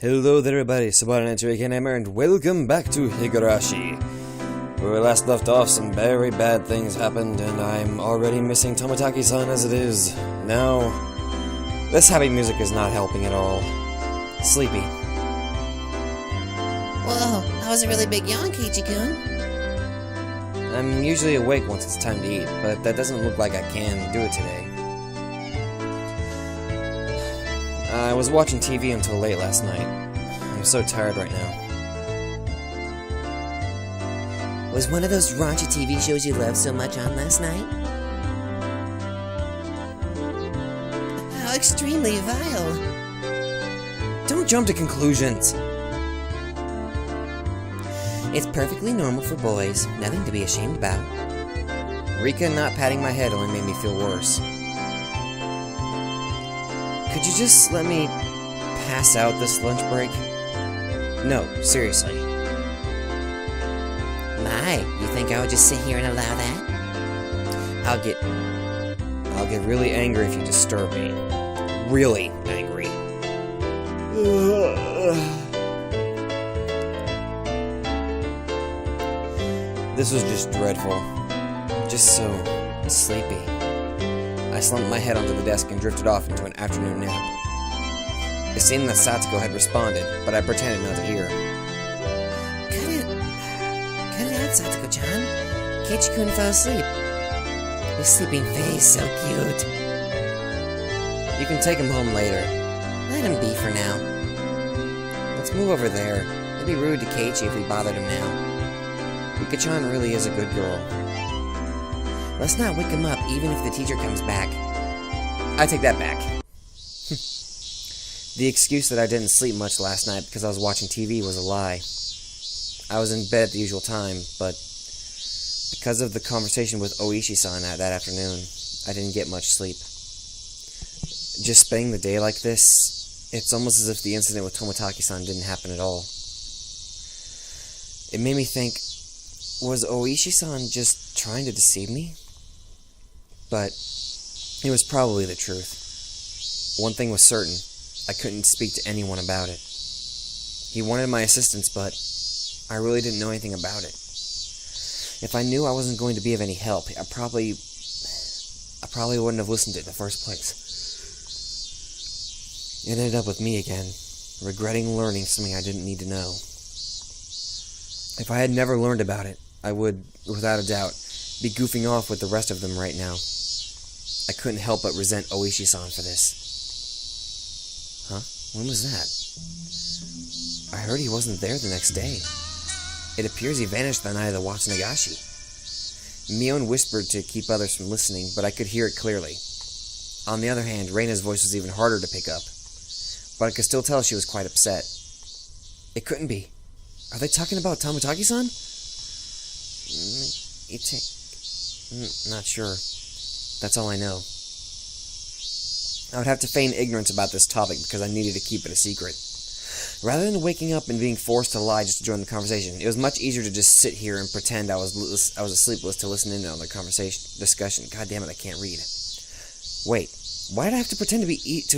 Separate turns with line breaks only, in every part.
Hello there everybody, Sabananturikanemer, and welcome back to Higurashi. Where we last left off, some very bad things happened, and I'm already missing Tomotaki-san as it is. Now, this happy music is not helping at all. Sleepy.
Whoa, that was a really big yawn, Keiichi-kun.
I'm usually awake once it's time to eat, but that doesn't look like I can do it today. I was watching TV until late last night. I'm so tired right now.
Was one of those raunchy TV shows you loved so much on last night? How extremely vile.
Don't jump to conclusions.
It's perfectly normal for boys, nothing to be ashamed about.
Rika not patting my head only made me feel worse. Could you just let me pass out this lunch break? No, seriously.
My, you think I would just sit here and allow that?
I'll get really angry if you disturb me. Really angry. This was just dreadful. Just so sleepy. I slumped my head onto the desk and drifted off into an afternoon nap. It seemed that Satsuko had responded, but I pretended not to hear.
Cut it out, Satsuko-chan. Keiichi-kun fell asleep. His sleeping face, so cute.
You can take him home later.
Let him be for now.
Let's move over there. It'd be rude to Keiichi if we bothered him now. Rika-chan really is a good girl.
Let's not wake him up, even if the teacher comes back.
I take that back. The excuse that I didn't sleep much last night because I was watching TV was a lie. I was in bed at the usual time, but because of the conversation with Oishi-san that afternoon, I didn't get much sleep. Just spending the day like this, it's almost as if the incident with Tomotaki-san didn't happen at all. It made me think, was Oishi-san just trying to deceive me? But it was probably the truth. One thing was certain, I couldn't speak to anyone about it. He wanted my assistance, but I really didn't know anything about it. If I knew I wasn't going to be of any help, I probably wouldn't have listened to it in the first place. It ended up with me again, regretting learning something I didn't need to know. If I had never learned about it, I would, without a doubt, be goofing off with the rest of them right now. I couldn't help but resent Oishi-san for this. Huh? When was that? I heard he wasn't there the next day. It appears he vanished the night of the Onikakushi. Mion whispered to keep others from listening, but I could hear it clearly. On the other hand, Rena's voice was even harder to pick up, but I could still tell she was quite upset. It couldn't be. Are they talking about Tomotaki-san? Not sure. That's all I know. I would have to feign ignorance about this topic because I needed to keep it a secret. Rather than waking up and being forced to lie just to join the conversation, it was much easier to just sit here and pretend I was asleep to listen in on the discussion. God damn it, I can't read. Wait, why did I have to pretend to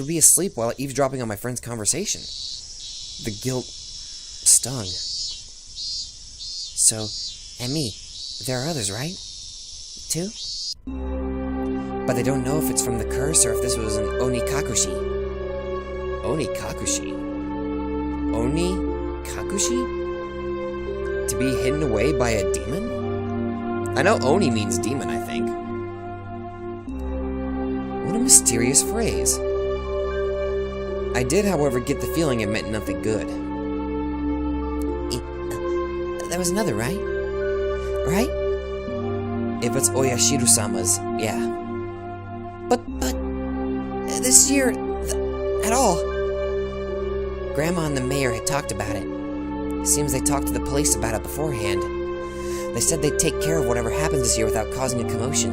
be asleep while eavesdropping on my friend's conversation? The guilt stung.
So, and me, there are others, right? Too?
But they don't know if it's from the curse or if this was an Onikakushi. Onikakushi? Onikakushi? To be hidden away by a demon? I know Oni means demon, I think. What a mysterious phrase. I did, however, get the feeling it meant nothing good.
There was another, right? Right?
If it's Oyashiru-sama's, yeah.
But, this year, at all. Grandma and the mayor had talked about it. Seems they talked to the police about it beforehand. They said they'd take care of whatever happens this year without causing a commotion.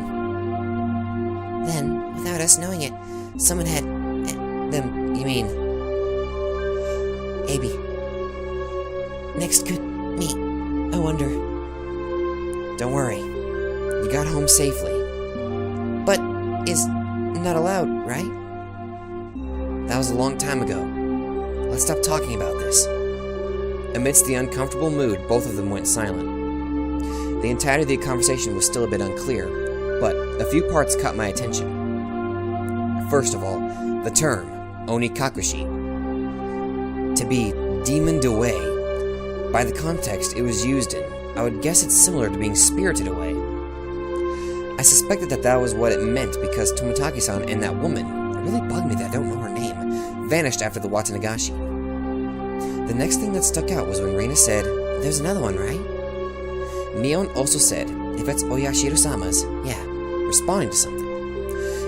Then, without us knowing it, someone had... them, you mean... Abby. Next could... me. I wonder...
Don't worry. You got home safely.
But is not allowed, right?
That was a long time ago. let's stop talking about this. Amidst the uncomfortable mood, both of them went silent. The entirety of the conversation was still a bit unclear, but a few parts caught my attention. First of all, the term, Onikakushi. To be demoned away. By the context it was used in, I would guess it's similar to being spirited away. I suspected that was what it meant because Tomotaki-san and that woman, it really bugged me that I don't know her name, vanished after the Watanagashi. The next thing that stuck out was when Rena said, "There's another one, right?" Mion also said, "If it's Oyashiro-sama's, yeah," responding to something.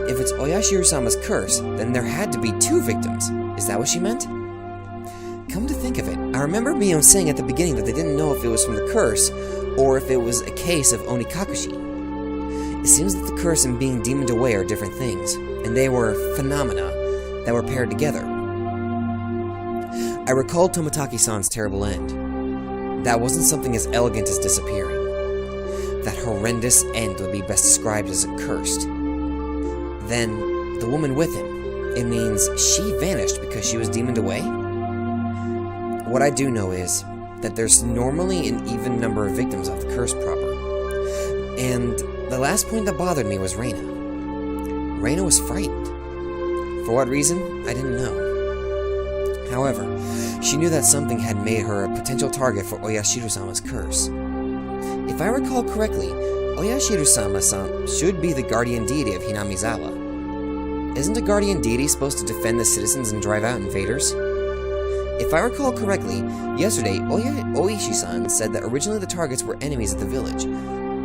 If it's Oyashiro-sama's curse, then there had to be 2 victims. Is that what she meant? Come to think of it, I remember Mion saying at the beginning that they didn't know if it was from the curse, or if it was a case of Onikakushi. It seems that the curse and being demoned away are different things, and they were phenomena that were paired together. I recalled Tomotaki-san's terrible end. That wasn't something as elegant as disappearing. That horrendous end would be best described as accursed. Then, the woman with him, it means she vanished because she was demoned away? What I do know is that there's normally an even number of victims of the curse proper. And the last point that bothered me was Rena. Rena was frightened. For what reason, I didn't know. However, she knew that something had made her a potential target for Oyashiro-sama's curse. If I recall correctly, Oyashiro-sama should be the guardian deity of Hinamizawa. Isn't a guardian deity supposed to defend the citizens and drive out invaders? If I recall correctly, yesterday Oishi-san said that originally the targets were enemies of the village,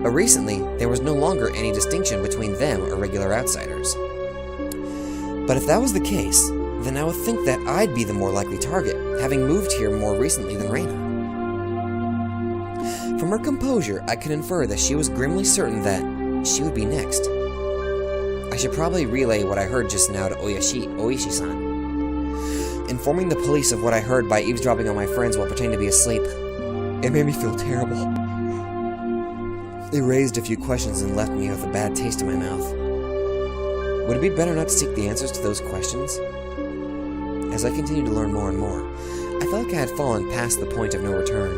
but recently there was no longer any distinction between them or regular outsiders. But if that was the case, then I would think that I'd be the more likely target, having moved here more recently than Rena. From her composure, I could infer that she was grimly certain that she would be next. I should probably relay what I heard just now to Oishi-san. Informing the police of what I heard by eavesdropping on my friends while pretending to be asleep. It made me feel terrible. It raised a few questions and left me with a bad taste in my mouth. Would it be better not to seek the answers to those questions? As I continued to learn more and more, I felt like I had fallen past the point of no return.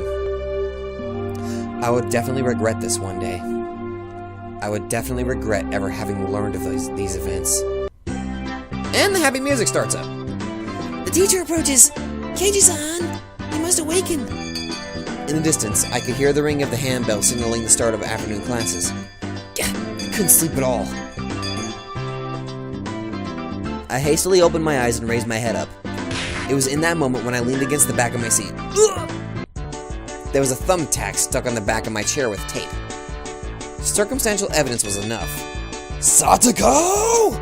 I would definitely regret this one day. I would definitely regret ever having learned of these events. And the happy music starts up.
The teacher approaches. Keiji-san, you must awaken.
In the distance, I could hear the ring of the handbell signaling the start of afternoon classes. I couldn't sleep at all. I hastily opened my eyes and raised my head up. It was in that moment when I leaned against the back of my seat. There was a thumbtack stuck on the back of my chair with tape. Circumstantial evidence was enough. Satoko!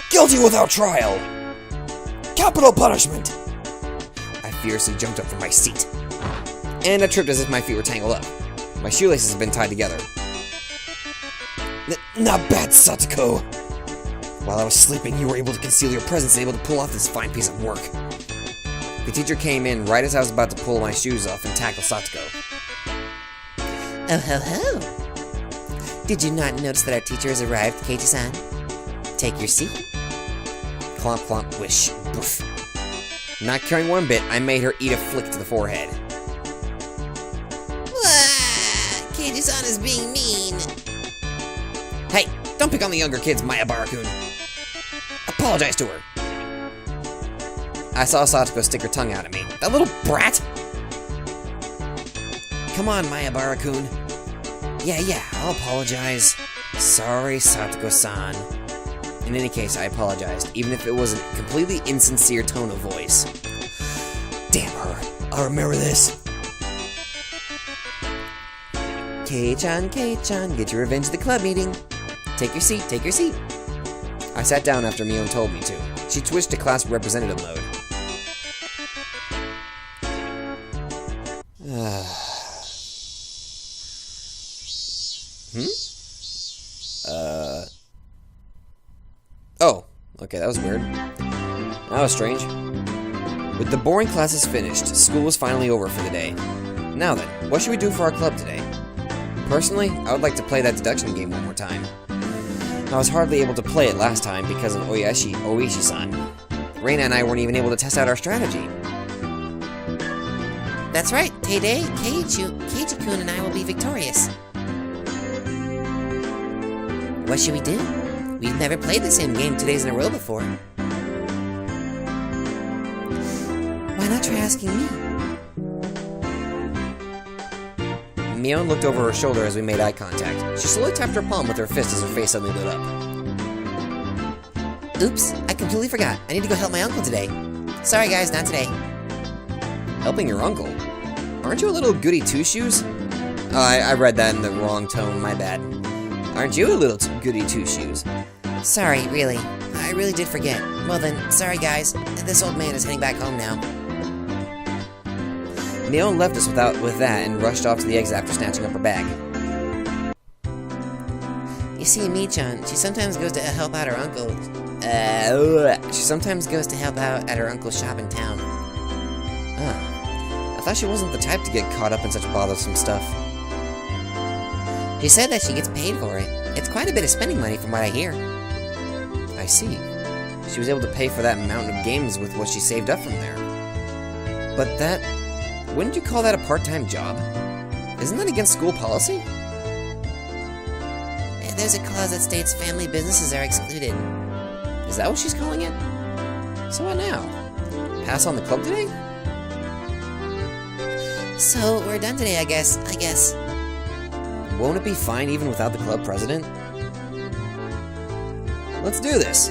Guilty without trial! Capital punishment! I fiercely jumped up from my seat. And I tripped as if my feet were tangled up. My shoelaces had been tied together. Not bad, Satoko! While I was sleeping, you were able to conceal your presence and able to pull off this fine piece of work. The teacher came in right as I was about to pull my shoes off and tackle Satoko.
Oh ho ho! Did you not notice that our teacher has arrived, Keiji-san? Take your seat.
Clomp clomp wish. Boof. Not caring one bit, I made her eat a flick to the forehead.
Keiji-san is being mean.
Hey, don't pick on the younger kids, Mayabara-kun. Apologize to her. I saw Satoko stick her tongue out at me. That little brat! Come on, Mayabara-kun. Yeah, I'll apologize. Sorry, Satoko-san. In any case, I apologized, even if it was a completely insincere tone of voice. Damn her. I'll remember this.
Kei-chan, get your revenge at the club meeting. Take your seat.
I sat down after Mion told me to. She switched to class representative mode. Oh, okay, that was weird. That was strange. With the boring classes finished, school was finally over for the day. Now then, what should we do for our club today? Personally, I would like to play that deduction game one more time. I was hardly able to play it last time because of Oishi-san. Rena and I weren't even able to test out our strategy.
That's right. Today, Keiji-kun and I will be victorious. What should we do? We've never played the same game 2 days in a row before. Why not try asking me?
Mion looked over her shoulder as we made eye contact. She slowly tapped her palm with her fist as her face suddenly lit up.
Oops, I completely forgot. I need to go help my uncle today. Sorry guys, not today.
Helping your uncle? Aren't you a little goody two-shoes? Oh, I read that in the wrong tone, my bad. Aren't you a little goody two-shoes?
Sorry, really. I really did forget. Well then, sorry guys. This old man is heading back home now.
Mion left us with that and rushed off to the exit after snatching up her bag.
You see, Mi-chan, she sometimes goes to help out her uncle. She sometimes goes to help out at her uncle's shop in town.
Oh. I thought she wasn't the type to get caught up in such bothersome stuff.
She said that she gets paid for it. It's quite a bit of spending money from what I hear.
I see. She was able to pay for that mountain of games with what she saved up from there. But that... wouldn't you call that a part-time job? Isn't that against school policy?
There's a clause that states family businesses are excluded.
Is that what she's calling it? So what now? Pass on the club today?
So, we're done today, I guess.
Won't it be fine even without the club president? Let's do this!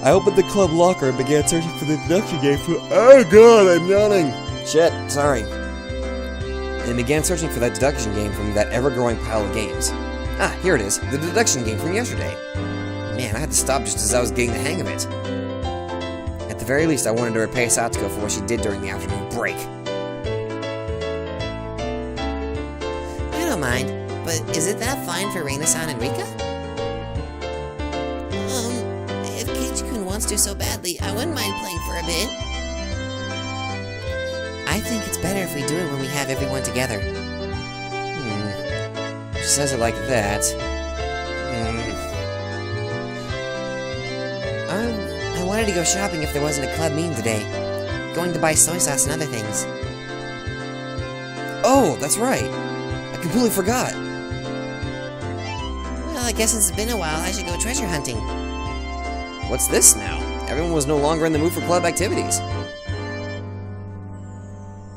I opened the club locker and began searching for the deduction game for— oh god, I'm yawning! Shit, sorry. And began searching for that deduction game from that ever-growing pile of games. Ah, here it is, the deduction game from yesterday. Man, I had to stop just as I was getting the hang of it. At the very least, I wanted to repay Satoko for what she did during the afternoon break.
I don't mind, but is it that fine for Rena-san and Rika? If Keiji-kun wants to so badly, I wouldn't mind playing for a bit. I think it's better if we do it when we have everyone together.
She says it like that.
I wanted to go shopping if there wasn't a club meeting today. Going to buy soy sauce and other things.
Oh, that's right. I completely forgot.
Well, I guess since it's been a while, I should go treasure hunting.
What's this now? Everyone was no longer in the mood for club activities.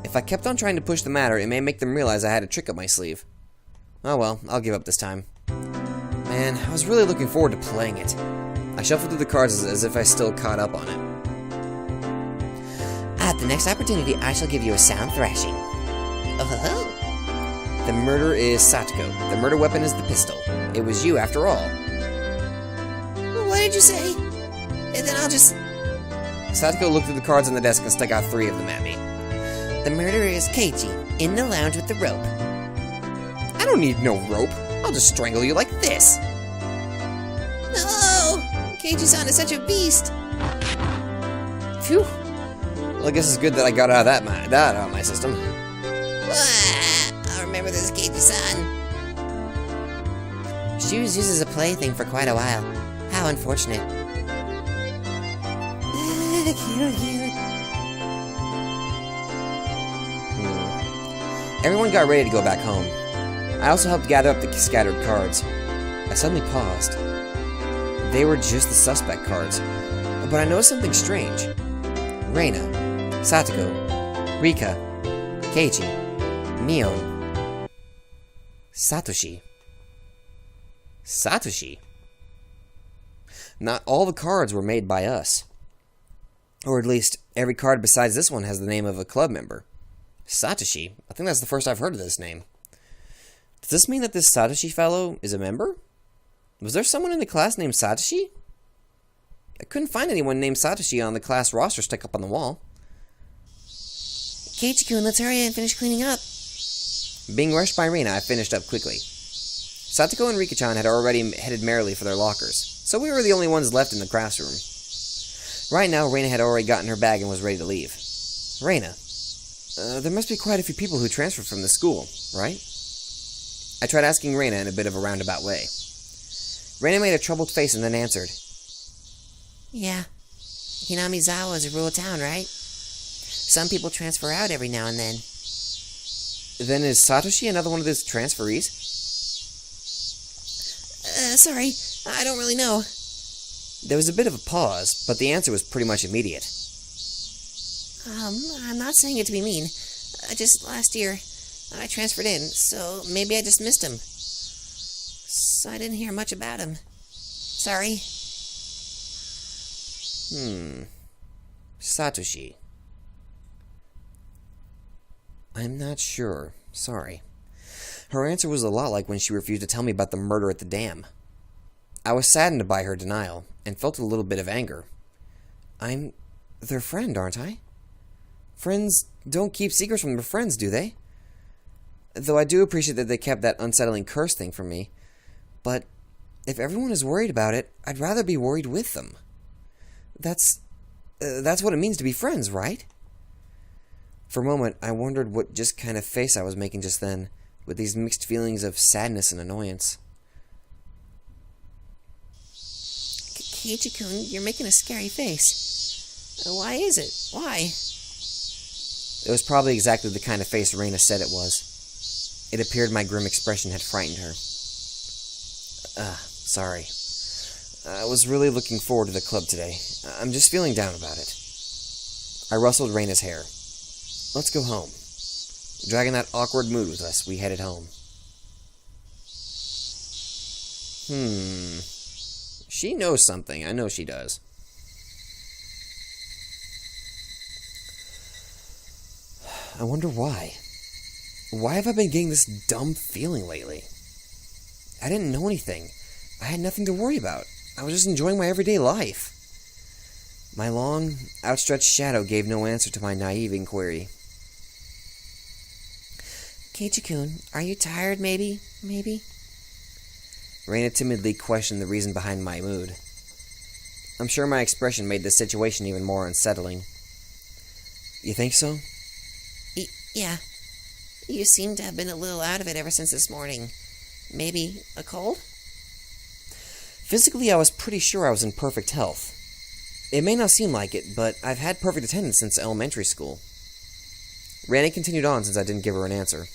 If I kept on trying to push the matter, it may make them realize I had a trick up my sleeve. Oh well, I'll give up this time. Man, I was really looking forward to playing it. I shuffled through the cards as if I still caught up on it.
At the next opportunity, I shall give you a sound thrashing. Oh-ho-ho!
The murder is Satoko. The murder weapon is the pistol. It was you, after all.
What did you say? And then I'll just...
Satoko looked through the cards on the desk and stuck out 3 of them at me.
The murderer is Keiji, in the lounge with the rope.
I don't need no rope. I'll just strangle you like this.
No! Keiji-san is such a beast.
Phew. Well, I guess it's good that I got out of that out of my system.
I'll remember this, Keiji-san. She was used as a plaything for quite a while. How unfortunate. Cute.
Everyone got ready to go back home. I also helped gather up the scattered cards. I suddenly paused. They were just the suspect cards, but I noticed something strange. Rena, Satoko, Rika, Keiji, Mion, Satoshi. Satoshi? Not all the cards were made by us. Or at least, every card besides this one has the name of a club member. Satoshi? I think that's the first I've heard of this name. Does this mean that this Satoshi fellow is a member? Was there someone in the class named Satoshi? I couldn't find anyone named Satoshi on the class roster stuck up on the wall.
Keiji-kun, let's hurry and finish cleaning up.
Being rushed by Rena, I finished up quickly. Satoko and Rika-chan had already headed merrily for their lockers, so we were the only ones left in the classroom. Right now, Rena had already gotten her bag and was ready to leave. Rena, there must be quite a few people who transferred from the school, right? I tried asking Rena in a bit of a roundabout way. Rena made a troubled face and then answered,
Yeah. Hinamizawa is a rural town, right? Some people transfer out every now and then.
Then is Satoshi another one of those transferees?
Sorry, I don't really know.
There was a bit of a pause, but the answer was pretty much immediate.
I'm not saying it to be mean. Just last year, I transferred in, so maybe I just missed him. So I didn't hear much about him. Sorry.
Satoshi. I'm not sure. Sorry. Her answer was a lot like when she refused to tell me about the murder at the dam. I was saddened by her denial, and felt a little bit of anger. I'm their friend, aren't I? Friends don't keep secrets from their friends, do they? Though I do appreciate that they kept that unsettling curse thing from me. But if everyone is worried about it, I'd rather be worried with them. That's what it means to be friends, right? For a moment, I wondered what just kind of face I was making just then, with these mixed feelings of sadness and annoyance.
Keiichi-kun, you're making a scary face. Why is it? Why?
It was probably exactly the kind of face Rena said it was. It appeared my grim expression had frightened her. Sorry. I was really looking forward to the club today. I'm just feeling down about it. I rustled Rena's hair. Let's go home. Dragging that awkward mood with us, we headed home. She knows something. I know she does. I wonder why. Why have I been getting this dumb feeling lately? I didn't know anything. I had nothing to worry about. I was just enjoying my everyday life. My long, outstretched shadow gave no answer to my naive inquiry.
Keiichi-kun, are you tired, maybe?
Rena timidly questioned the reason behind my mood. I'm sure my expression made the situation even more unsettling. You think so?
Yeah. You seem to have been a little out of it ever since this morning. Maybe a cold?
Physically, I was pretty sure I was in perfect health. It may not seem like it, but I've had perfect attendance since elementary school. Rena continued on since I didn't give her an answer.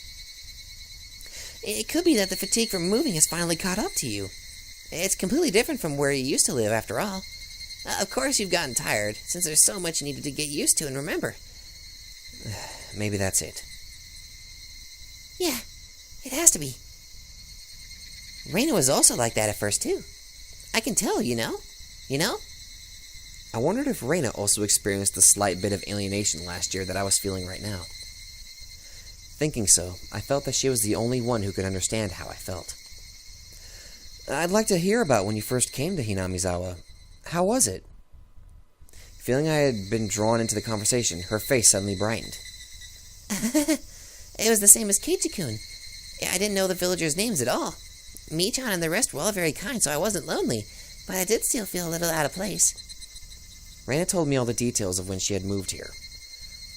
It could be that the fatigue from moving has finally caught up to you. It's completely different from where you used to live, after all. Of course you've gotten tired, since there's so much you needed to get used to and remember.
Maybe that's it.
Yeah, it has to be. Rena was also like that at first, too. I can tell, you know?
I wondered if Rena also experienced the slight bit of alienation last year that I was feeling right now. Thinking so, I felt that she was the only one who could understand how I felt. I'd like to hear about when you first came to Hinamizawa. How was it? Feeling I had been drawn into the conversation, her face suddenly brightened.
It was the same as Keiichi-kun. I didn't know the villagers' names at all. Michan and the rest were all very kind, so I wasn't lonely, but I did still feel a little out of place.
Rena told me all the details of when she had moved here.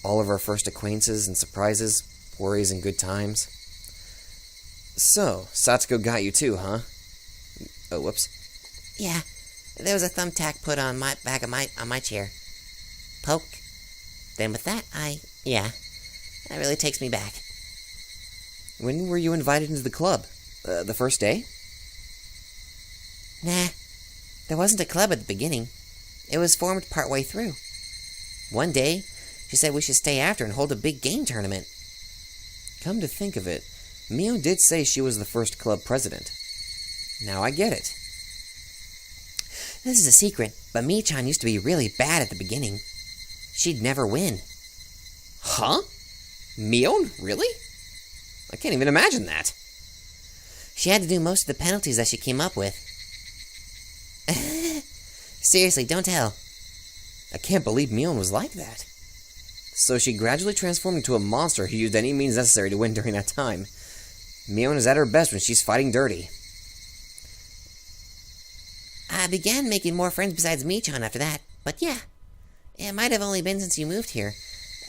All of our first acquaintances and surprises, worries and good times. So, Satsuko got you too, huh? Oh, whoops.
Yeah, there was a thumbtack put on my back of my chair. Poke. Then with that, that really takes me back.
When were you invited into the club? The first day?
Nah, there wasn't a club at the beginning. It was formed partway through. One day, she said we should stay after and hold a big game tournament.
Come to think of it, Mio did say she was the first club president. Now I get it.
This is a secret, but Michan used to be really bad at the beginning. She'd never win.
Huh? Mio? Really? I can't even imagine that.
She had to do most of the penalties that she came up with. Seriously, don't tell.
I can't believe Mion was like that. So she gradually transformed into a monster who used any means necessary to win during that time. Mion is at her best when she's fighting dirty.
I began making more friends besides Michan after that, but yeah. It might have only been since you moved here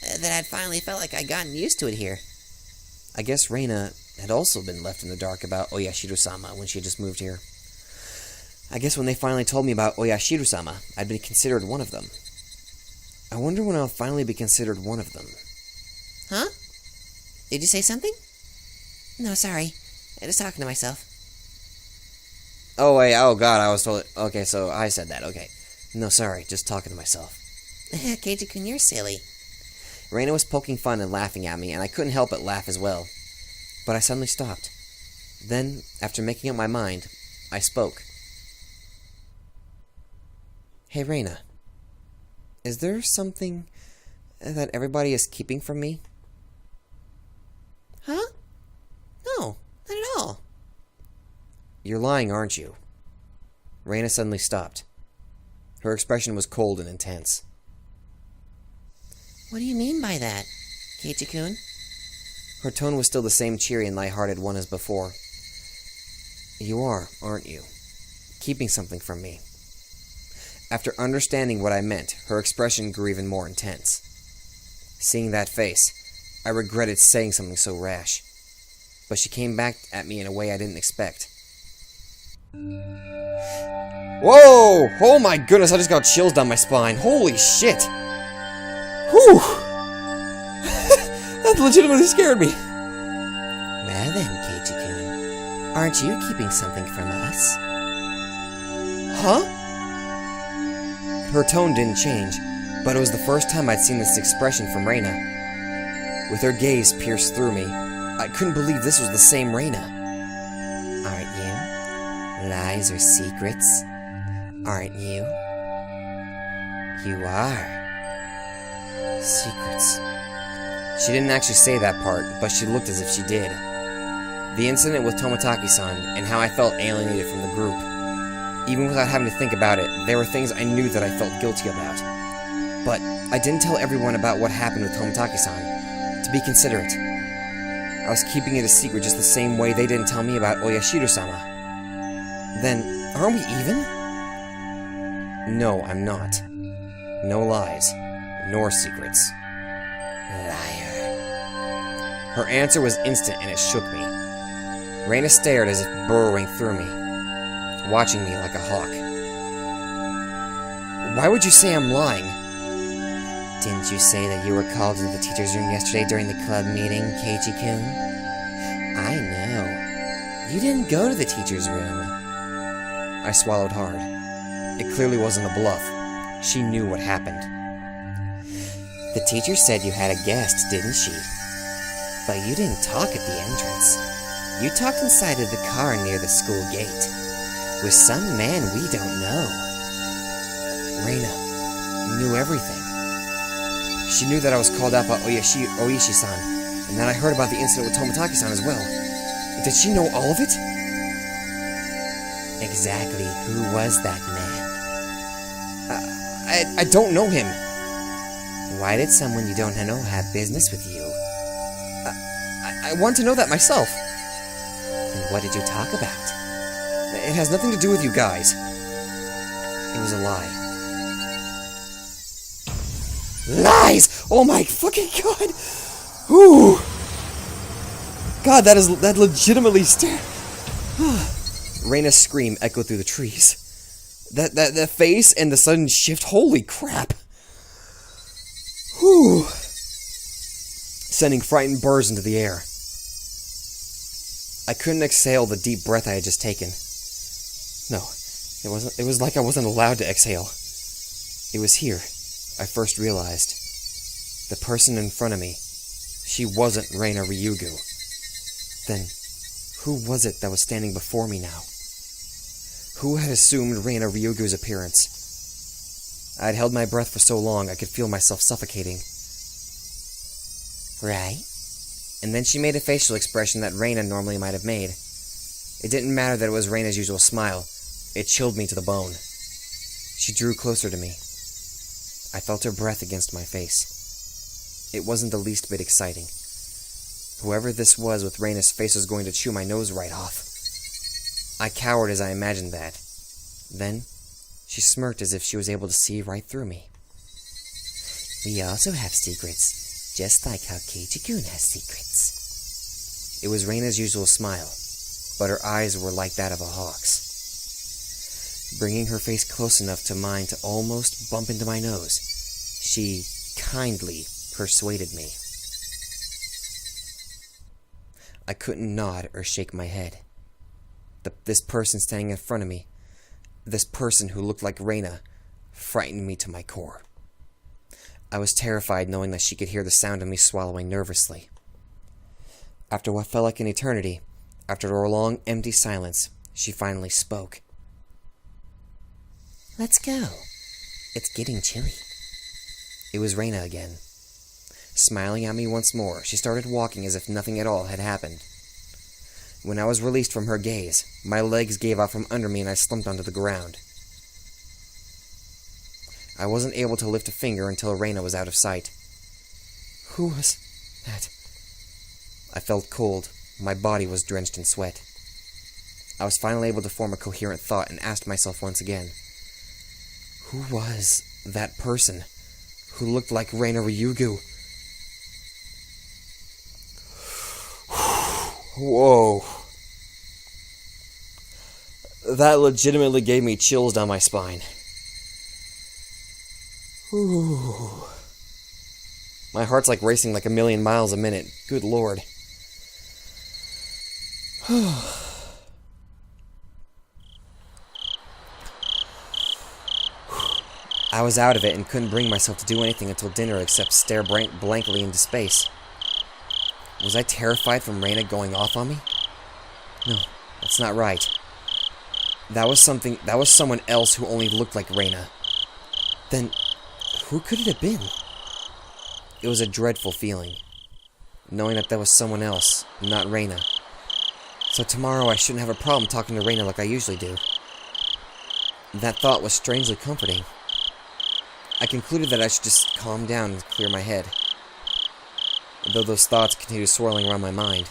that I'd finally felt like I'd gotten used to it here.
I guess Rena had also been left in the dark about Oyashiro-sama when she had just moved here. I guess when they finally told me about Oyashiru-sama, I'd be considered one of them. I wonder when I'll finally be considered one of them.
Huh? Did you say something? No, sorry. I was talking to myself.
Oh, wait, oh god, I was told it. Okay, so I said that, okay. No, sorry, just talking to myself.
Keiji-kun, you're silly.
Rena was poking fun and laughing at me, and I couldn't help but laugh as well. But I suddenly stopped. Then, after making up my mind, I spoke. Hey, Rena. Is there something that everybody is keeping from me?
Huh? No, not at all.
You're lying, aren't you? Rena suddenly stopped. Her expression was cold and intense.
What do you mean by that, Keiji-kun?
Her tone was still the same cheery and light-hearted one as before. You are, aren't you? Keeping something from me. After understanding what I meant, her expression grew even more intense. Seeing that face, I regretted saying something so rash. But she came back at me in a way I didn't expect. Whoa! Oh my goodness, I just got chills down my spine. Holy shit! Whew! That legitimately scared me.
Well then, Keiji-kun, aren't you keeping something from us?
Huh? Her tone didn't change, but it was the first time I'd seen this expression from Rena. With her gaze pierced through me, I couldn't believe this was the same Rena.
Aren't you? Lies or secrets? Aren't you? You are.
Secrets. She didn't actually say that part, but she looked as if she did. The incident with Tomotaki-san and how I felt alienated from the group. Even without having to think about it, there were things I knew that I felt guilty about. But I didn't tell everyone about what happened with Tomotaki-san, to be considerate. I was keeping it a secret just the same way they didn't tell me about Oyashiru-sama. Then, aren't we even? No, I'm not. No lies, nor secrets.
Liar.
Her answer was instant and it shook me. Rena stared as if burrowing through me, watching me like a hawk. Why would you say I'm lying?
Didn't you say that you were called into the teacher's room yesterday during the club meeting, Keiji-kun? I know. You didn't go to the teacher's room.
I swallowed hard. It clearly wasn't a bluff. She knew what happened.
The teacher said you had a guest, didn't she? But you didn't talk at the entrance. You talked inside of the car near the school gate. With some man we don't know.
Rena knew everything. She knew that I was called out by Oishi-san, and that I heard about the incident with Tomotaki-san as well. Did she know all of it?
Exactly who was that man?
I don't know him.
Why did someone you don't know have business with you?
I want to know that myself.
And what did you talk about?
It has nothing to do with you guys. It was a lie. Lies! Oh my fucking god! Ooh! God, that legitimately Rena's scream echoed through the trees. That face and the sudden shift, holy crap! Whew! Sending frightened birds into the air. I couldn't exhale the deep breath I had just taken. No, it was like I wasn't allowed to exhale. It was here I first realized. The person in front of me, she wasn't Rena Ryugu. Then, who was it that was standing before me now? Who had assumed Rena Ryugu's appearance? I had held my breath for so long I could feel myself suffocating.
Right?
And then she made a facial expression that Rena normally might have made. It didn't matter that it was Rena's usual smile. It chilled me to the bone. She drew closer to me. I felt her breath against my face. It wasn't the least bit exciting. Whoever this was with Rena's face was going to chew my nose right off. I cowered as I imagined that. Then, she smirked as if she was able to see right through me.
We also have secrets, just like how Keiji-kun has secrets.
It was Rena's usual smile, but her eyes were like that of a hawk's. Bringing her face close enough to mine to almost bump into my nose, she kindly persuaded me. I couldn't nod or shake my head. This person standing in front of me, this person who looked like Rena, frightened me to my core. I was terrified knowing that she could hear the sound of me swallowing nervously. After what felt like an eternity, after a long, empty silence, she finally spoke.
Let's go.
It's getting chilly. It was Rena again. Smiling at me once more, she started walking as if nothing at all had happened. When I was released from her gaze, my legs gave out from under me and I slumped onto the ground. I wasn't able to lift a finger until Rena was out of sight. Who was that? I felt cold. My body was drenched in sweat. I was finally able to form a coherent thought and asked myself once again, who was that person who looked like Rena Ryugu? Whoa. That legitimately gave me chills down my spine. Ooh. My heart's like racing like 1,000,000 miles a minute. Good Lord. I was out of it and couldn't bring myself to do anything until dinner except stare blankly into space. Was I terrified from Rena going off on me? No, that's not right. That was someone else who only looked like Rena. Then, who could it have been? It was a dreadful feeling, knowing that was someone else, not Rena. So tomorrow I shouldn't have a problem talking to Rena like I usually do. That thought was strangely comforting. I concluded that I should just calm down and clear my head, though those thoughts continued swirling around my mind.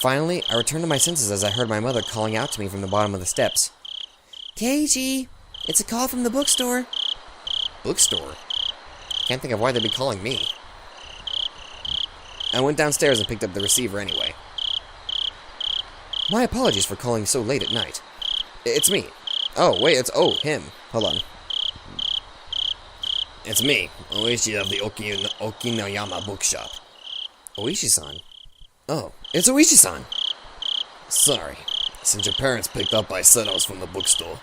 Finally, I returned to my senses as I heard my mother calling out to me from the bottom of the steps.
Keiji, it's a call from the bookstore.
Bookstore? Can't think of why they'd be calling me. I went downstairs and picked up the receiver anyway. My apologies for calling so late at night. It's me. Oh, wait, him. Hold on. It's me, Oishi of the Okinoyama bookshop. Oishi-san? Oh, it's Oishi-san! Sorry, since your parents picked up by Setos from the bookstore.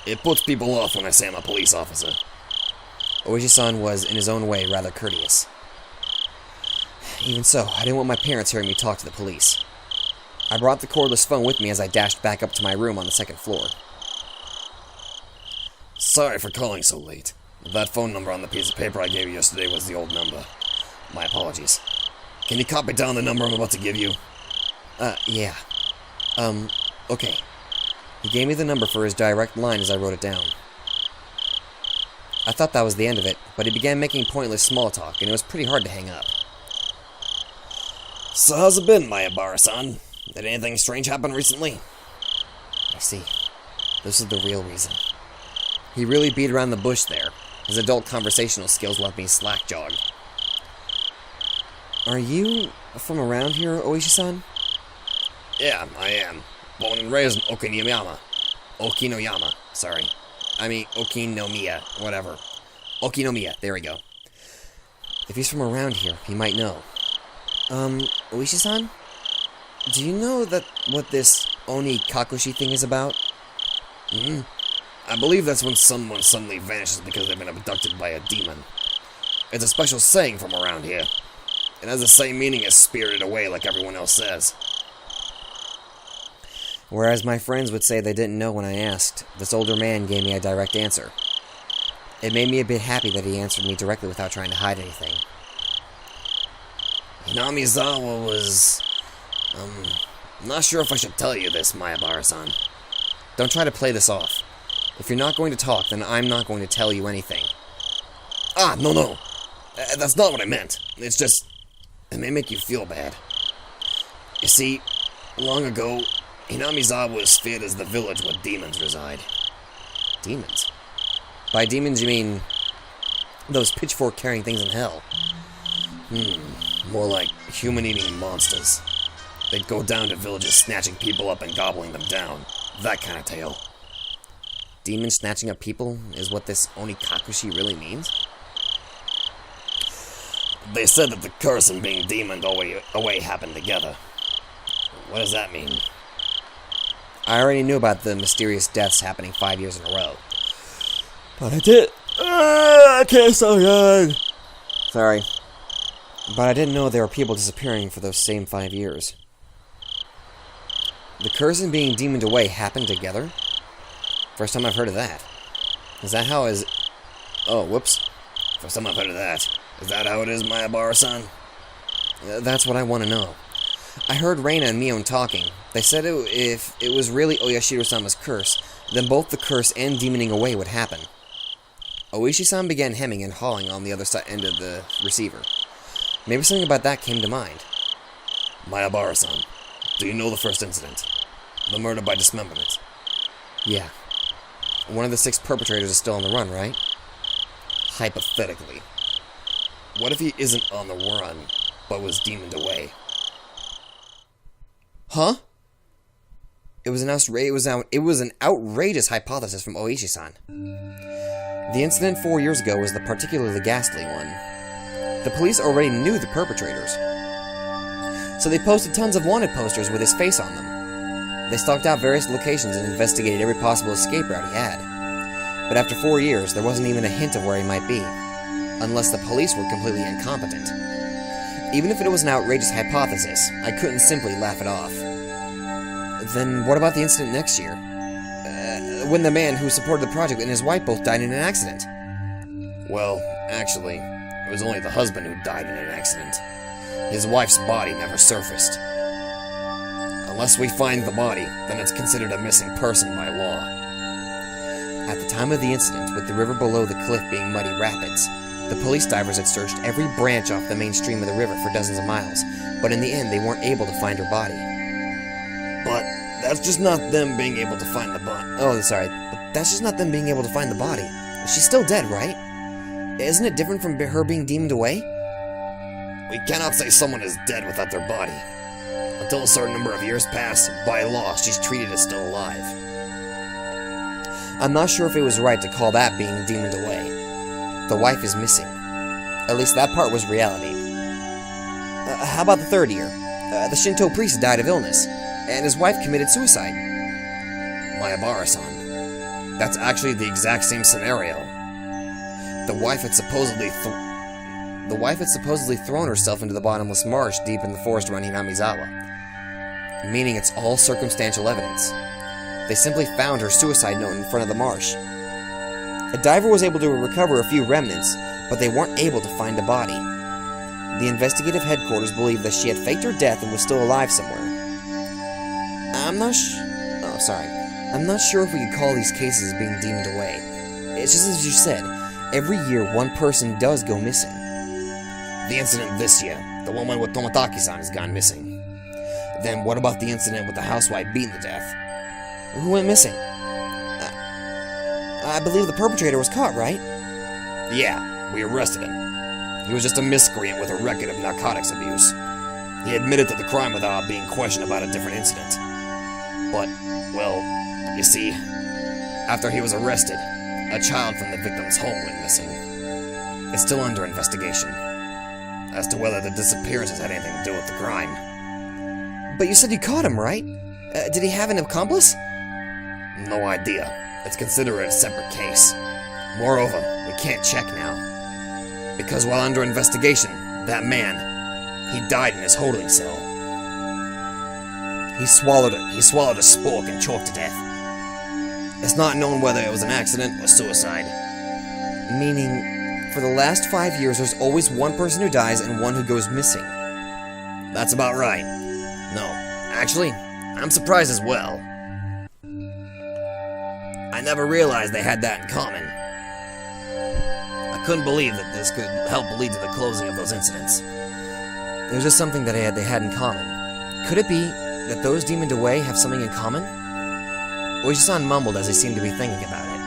It puts people off when I say I'm a police officer. Oishi-san was, in his own way, rather courteous. Even so, I didn't want my parents hearing me talk to the police. I brought the cordless phone with me as I dashed back up to my room on the second floor. Sorry for calling so late. That phone number on the piece of paper I gave you yesterday was the old number. My apologies. Can you copy down the number I'm about to give you? Yeah. Okay. He gave me the number for his direct line as I wrote it down. I thought that was the end of it, but he began making pointless small talk, and it was pretty hard to hang up. So how's it been, Mayabara-san? Did anything strange happen recently? I see. This is the real reason. He really beat around the bush there. His adult conversational skills left me slack-jawed. Are you from around here, Oishi-san? Yeah, I am. Born and raised in Okinoyama. Okinomiya, whatever. Okinomiya, there we go. If he's from around here, he might know. Oishi-san? Do you know what this Onikakushi thing is about? I believe that's when someone suddenly vanishes because they've been abducted by a demon. It's a special saying from around here. It has the same meaning as spirited away like everyone else says. Whereas my friends would say they didn't know when I asked, this older man gave me a direct answer. It made me a bit happy that he answered me directly without trying to hide anything. Hinamizawa was... I'm not sure if I should tell you this, Mayabara-san. Don't try to play this off. If you're not going to talk, then I'm not going to tell you anything. No. That's not what I meant. It's just... it may make you feel bad. You see, long ago, Hinamizawa was feared as the village where demons reside. Demons? By demons you mean... those pitchfork-carrying things in hell? More like human-eating monsters. They'd go down to villages snatching people up and gobbling them down.
That kind of tale.
Demons snatching up people is what this Onikakushi really means?
They said that the curse and being demoned away happened together. What does that mean?
I already knew about the mysterious deaths happening 5 years in a row. But I did... I can't so good. Sorry. But I didn't know there were people disappearing for those same 5 years. The curse and being demoned away happened together? First time I've heard of that. Is that how is... Oh, whoops.
First time I've heard of that. Is that how it is, Mayabara-san?
That's what I want to know. I heard Rena and Mion talking. They said if it was really Oyashiro-sama's curse, then both the curse and demoning away would happen. Oishi-san began hemming and hawing on the other end of the receiver. Maybe something about that came to mind.
Mayabara-san, do you know the first incident? The murder by dismemberment?
Yeah. One of the 6 perpetrators is still on the run, right?
Hypothetically. What if he isn't on the run, but was demoned away?
Huh? It was an outrageous hypothesis from Oishi-san. The incident 4 years ago was the particularly ghastly one. The police already knew the perpetrators, so they posted tons of wanted posters with his face on them. They stalked out various locations and investigated every possible escape route he had. But after 4 years, there wasn't even a hint of where he might be, unless the police were completely incompetent. Even if it was an outrageous hypothesis, I couldn't simply laugh it off. Then what about the incident next year? When the man who supported the project and his wife both died in an accident?
Well, actually, it was only the husband who died in an accident. His wife's body never surfaced. Unless we find the body, then it's considered a missing person by law.
At the time of the incident, with the river below the cliff being muddy rapids, the police divers had searched every branch off the main stream of the river for dozens of miles, but in the end they weren't able to find her body.
But that's just not them being able to find the body.
Oh, sorry. But that's just not them being able to find the body. She's still dead, right? Isn't it different from her being demoned away?
We cannot say someone is dead without their body. Until a certain number of years pass, by law, she's treated as still alive.
I'm not sure if it was right to call that being demoned away. The wife is missing. At least that part was reality. How about the 3rd year? The Shinto priest died of illness, and his wife committed suicide.
Mayabara-san, that's actually the exact same scenario. The wife had supposedly thrown herself into the bottomless marsh deep in the forest around Hinamizawa, meaning it's all circumstantial evidence. They simply found her suicide note in front of the marsh. A diver was able to recover a few remnants, but they weren't able to find a body. The investigative headquarters believed that she had faked her death and was still alive somewhere. I'm not sure if we could call these cases being demoned away. It's just as you said, every year one person does go missing. The incident this year, the woman with Tomataki-san has gone missing. Then what about the incident with the housewife beaten to death?
Who went missing? I believe the perpetrator was caught, right?
Yeah, we arrested him. He was just a miscreant with a record of narcotics abuse. He admitted to the crime without being questioned about a different incident. But, well, you see, after he was arrested, a child from the victim's home went missing. It's still under investigation as to whether the disappearances had anything to do with the crime.
But you said you caught him, right? Did he have an accomplice?
No idea. It's considered a separate case. Moreover, we can't check now. Because while under investigation, that man, he died in his holding cell. He swallowed a spork and choked to death. It's not known whether it was an accident or suicide.
Meaning, for the last 5 years, there's always one person who dies and one who goes missing.
That's about right. No, actually, I'm surprised as well. I never realized they had that in common. I couldn't believe that this could help lead to the closing of those incidents.
It was just something that they had in common. Could it be that those demoned away have something in common? Oishi-san mumbled as he seemed to be thinking about it.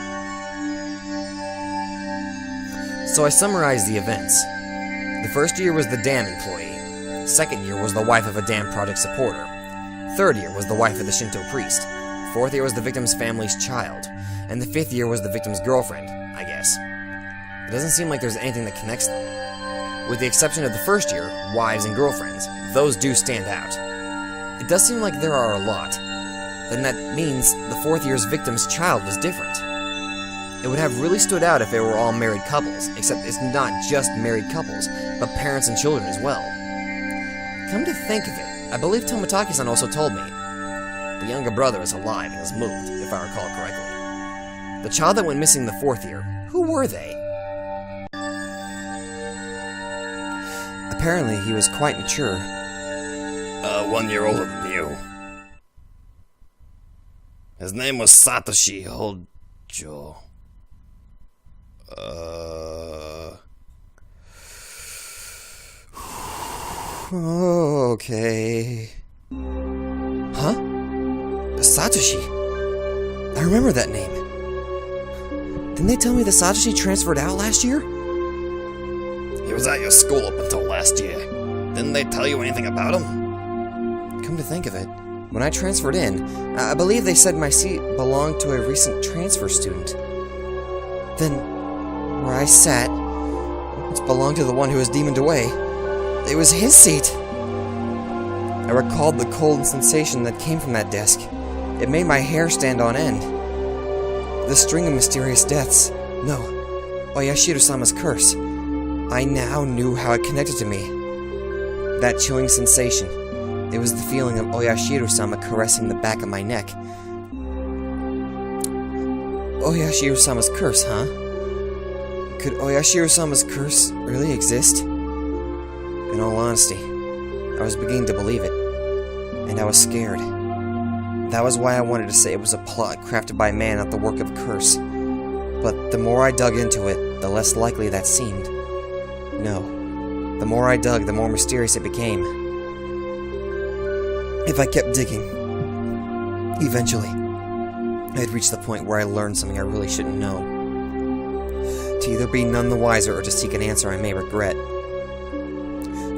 So I summarized the events. The first year was the dam employee. Second year was the wife of a dam project supporter. Third year was the wife of the Shinto priest.
4th year was the victim's family's child, and the 5th year was the victim's girlfriend, I guess. It doesn't seem like there's anything that connects them. With the exception of the 1st year, wives and girlfriends. Those do stand out. It does seem like there are a lot. Then that means the 4th year's victim's child was different. It would have really stood out if they were all married couples, except it's not just married couples, but parents and children as well. Come to think of it, I believe Tomotaki-san also told me. The younger brother is alive and has moved, if I recall correctly. The child that went missing the 4th year, who were they?
Apparently, he was quite mature.
1 year older than you. His name was Satoshi Hojo.
Okay. Huh? Satoshi. I remember that name. Didn't they tell me the Satoshi transferred out last year?
He was at your school up until last year. Didn't they tell you anything about him?
Come to think of it, when I transferred in, I believe they said my seat belonged to a recent transfer student. Then, where I sat, which belonged to the one who was demoned away, it was his seat. I recalled the cold sensation that came from that desk. It made my hair stand on end. The string of mysterious deaths. No, Oyashiro-sama's curse. I now knew how it connected to me. That chilling sensation. It was the feeling of Oyashiro-sama caressing the back of my neck. Oyashiro-sama's curse, huh? Could Oyashiro-sama's curse really exist? In all honesty, I was beginning to believe it, and I was scared. That was why I wanted to say it was a plot crafted by man, not the work of a curse. But the more I dug into it, the less likely that seemed. No, the more I dug, the more mysterious it became. If I kept digging, eventually, I'd reach the point where I learned something I really shouldn't know. To either be none the wiser or to seek an answer I may regret.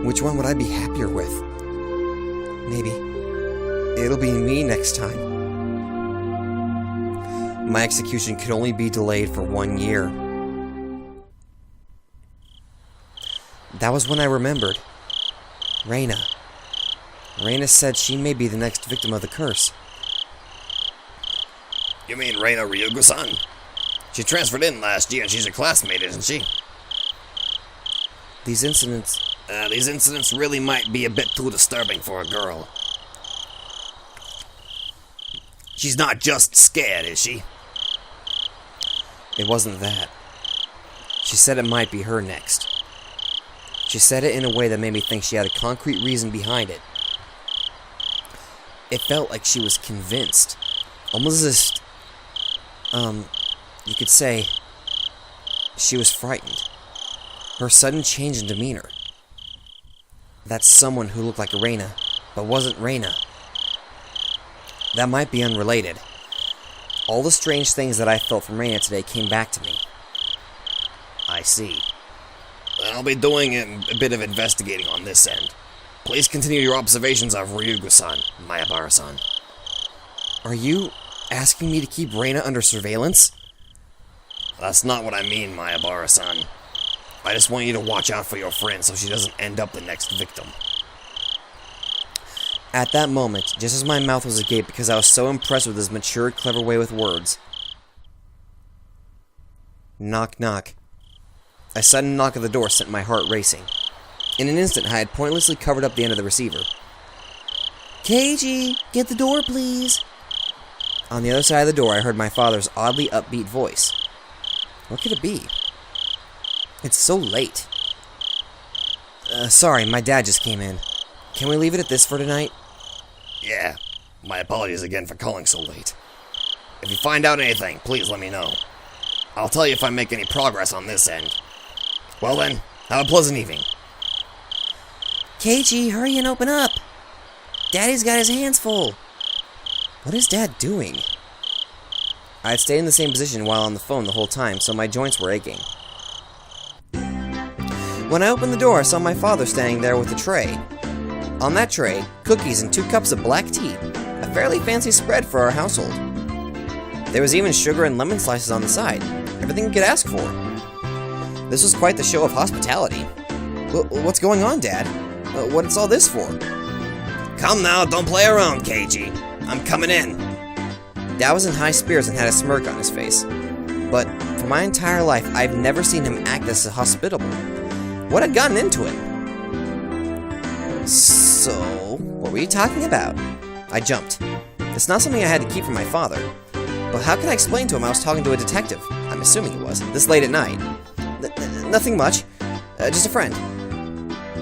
Which one would I be happier with? Maybe it'll be me next time. My execution could only be delayed for 1 year. That was when I remembered. Rena. Rena said she may be the next victim of the curse.
You mean Rena Ryugu-san? She transferred in last year and she's a classmate, isn't she?
These incidents
really might be a bit too disturbing for a girl. She's not just scared, is she?
It wasn't that. She said it might be her next. She said it in a way that made me think she had a concrete reason behind it. It felt like she was convinced. Almost as you could say, she was frightened. Her sudden change in demeanor. That someone who looked like Rena, but wasn't Rena. That might be unrelated. All the strange things that I felt from Rena today came back to me.
I see. Then I'll be doing a bit of investigating on this end. Please continue your observations of Ryugu-san, Mayabara-san.
Are you asking me to keep Rena under surveillance?
That's not what I mean, Mayabara-san. I just want you to watch out for your friend so she doesn't end up the next victim.
At that moment, just as my mouth was agape because I was so impressed with his mature, clever way with words. Knock, knock. A sudden knock at the door sent my heart racing. In an instant, I had pointlessly covered up the end of the receiver. Keiji, get the door, please. On the other side of the door, I heard my father's oddly upbeat voice. What could it be? It's so late. Sorry, my dad just came in. Can we leave it at this for tonight?
Yeah. My apologies again for calling so late. If you find out anything, please let me know. I'll tell you if I make any progress on this end. Well then, have a pleasant evening.
Keiji, hurry and open up. Daddy's got his hands full.
What is Dad doing? I had stayed in the same position while on the phone the whole time, so my joints were aching. When I opened the door, I saw my father standing there with a tray. On that tray, cookies and 2 cups of black tea, a
fairly fancy spread for our household. There was even sugar and lemon slices on the side. Everything you could ask for. This was quite the show of hospitality. What's going on, Dad? What's all this for?
Come now, don't play around, KG. I'm coming in.
Dad was in high spirits and had a smirk on his face. But for my entire life, I've never seen him act this hospitable. What had gotten into him? So, what were you talking about? I jumped. It's not something I had to keep from my father. But how can I explain to him I was talking to a detective? I'm assuming it was. This late at night. Nothing much. Just a friend.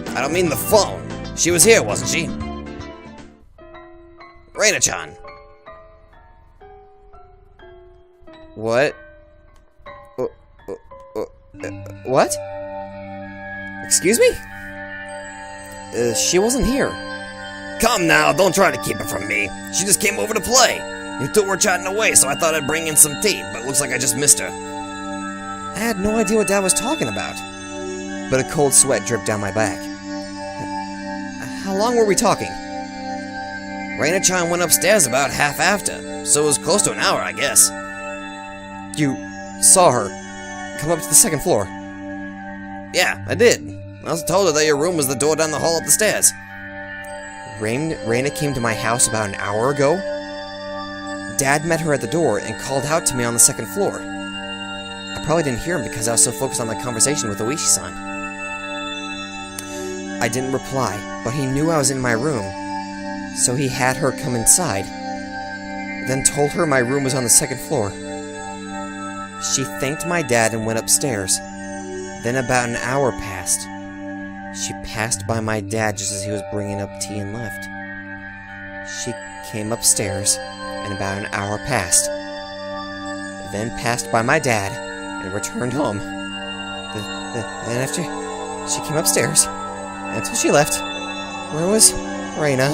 I don't mean the phone. She was here, wasn't she? Rena-chan.
What? What? Excuse me? She wasn't here.
Come now, don't try to keep it from me. She just came over to play. You two were chatting away, so I thought I'd bring in some tea, but it looks like I just missed her.
I had no idea what Dad was talking about. But a cold sweat dripped down my back. How long were we talking?
Rena-chan went upstairs about half after, so it was close to an hour, I guess.
You saw her come up to the second floor?
Yeah, I did. I also told her that your room was the door down the hall up the stairs.
Rena came to my house about an hour ago? Dad met her at the door and called out to me on the second floor. I probably didn't hear him because I was so focused on my conversation with Oishi-san. I didn't reply, but he knew I was in my room, so he had her come inside, then told her my room was on the second floor. She thanked my dad and went upstairs. Then about an hour passed. She passed by my dad just as he was bringing up tea and left. She came upstairs, and about an hour passed. Then passed by my dad, and returned home. Then after she came upstairs, until she left, where was Rena?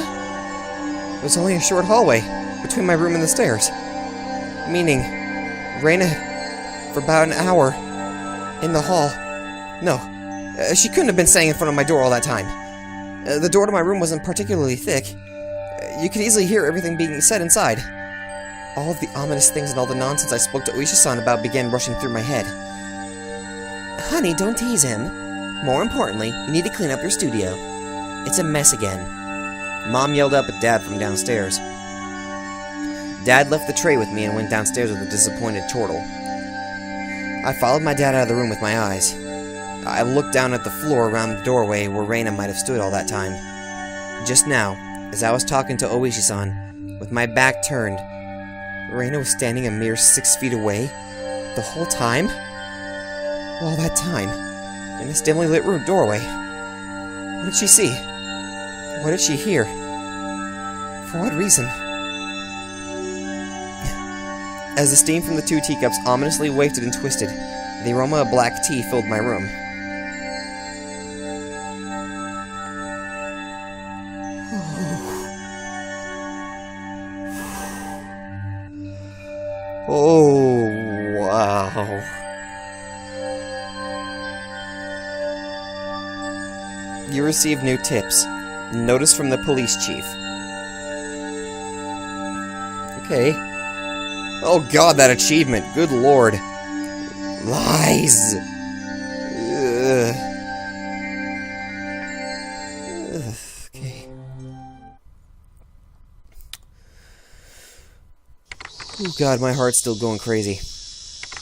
It was only a short hallway between my room and the stairs. Meaning, Rena, for about an hour, in the hall. No, she couldn't have been staying in front of my door all that time. The door to my room wasn't particularly thick. You could easily hear everything being said inside. All of the ominous things and all the nonsense I spoke to Oishi-san about began rushing through my head. Honey, don't tease him. More importantly, you need to clean up your studio. It's a mess again. Mom yelled up at Dad from downstairs. Dad left the tray with me and went downstairs with a disappointed chortle. I followed my dad out of the room with my eyes. I looked down at the floor around the doorway where Rena might have stood all that time. Just now, as I was talking to Oishi-san, with my back turned, Rena was standing a mere 6 feet away, the whole time? All that time, in this dimly lit room doorway. What did she see? What did she hear? For what reason? As the steam from the 2 teacups ominously wafted and twisted, the aroma of black tea filled my room. Oh, wow. You received new tips. Notice from the police chief. Okay. Oh god, that achievement. Good lord. Lies. Okay. Oh god, my heart's still going crazy.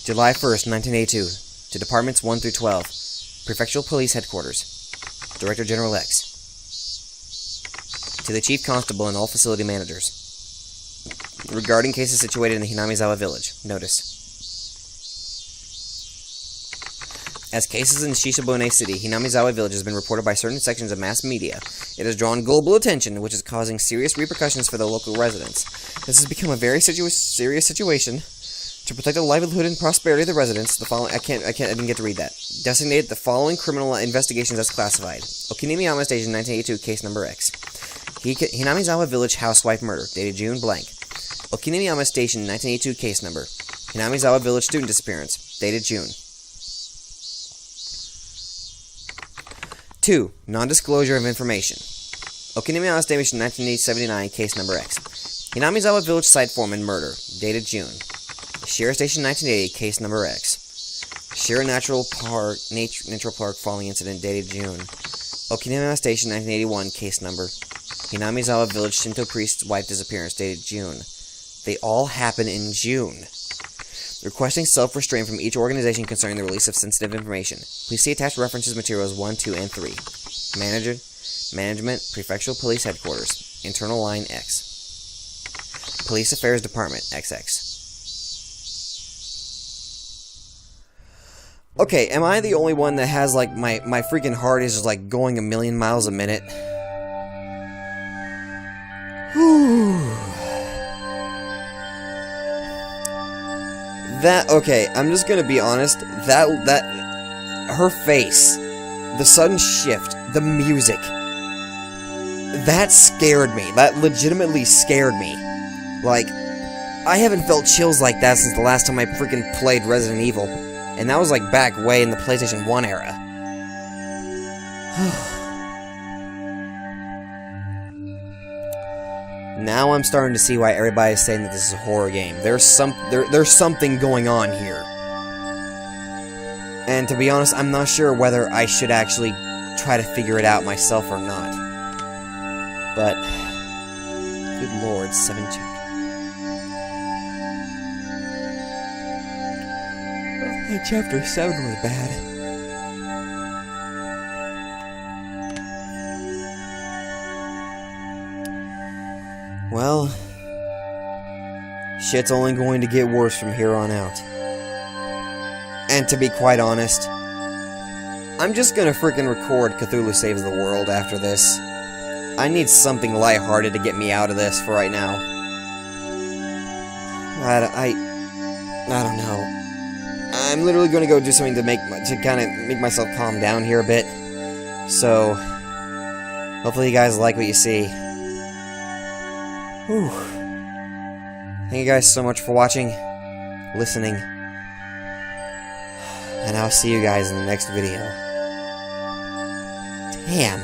July 1st, 1982. To Departments 1 through 12. Prefectural Police Headquarters. Director General X. To the Chief Constable and all facility managers. Regarding cases situated in the Hinamizawa village. Notice. As cases in Shishabune City, Hinamizawa village has been reported by certain sections of mass media. It has drawn global attention, which is causing serious repercussions for the local residents. This has become a very serious situation. To protect the livelihood and prosperity of the residents, the following... I didn't get to read that. Designate the following criminal investigations as classified. Okinimiyama Station 1982, case number X. Hinamizawa Village housewife murder, dated June blank. Okinimiyama Station 1982, case number. Hinamizawa Village student disappearance, dated June. 2. Non-disclosure of information. Okinimiyama Station 1979, case number X. Hinamizawa Village Site Foreman murder, dated June. Shira Station 1980, case number X. Shira Natural Park falling incident, dated June. Okinawa Station 1981, case number. Hinamizawa Village Shinto priest's wife disappearance, dated June. They all happen in June. Requesting self-restraint from each organization concerning the release of sensitive information. Please see attached references materials 1, 2, and 3. Management, Prefectural Police Headquarters. Internal Line X. Police Affairs Department, XX. Okay, am I the only one that has, like, my freaking heart is just, like, going a million miles a minute? Whew. Okay, I'm just gonna be honest, her face, the sudden shift, the music, that scared me. That legitimately scared me. Like, I haven't felt chills like that since the last time I freaking played Resident Evil. And that was like back way in the PlayStation 1 era. Now I'm starting to see why everybody's saying that this is a horror game. There's something going on here. And to be honest, I'm not sure whether I should actually try to figure it out myself or not. But, good lord, 7 chapters. Oh, chapter 7 was bad. Well, shit's only going to get worse from here on out. And to be quite honest, I'm just gonna freaking record Cthulhu Saves the World after this. I need something lighthearted to get me out of this for right now. I don't know. I'm literally gonna go do something to kind of make myself calm down here a bit. So, hopefully you guys like what you see. Whew. Thank you guys so much for watching, listening, and I'll see you guys in the next video. Damn.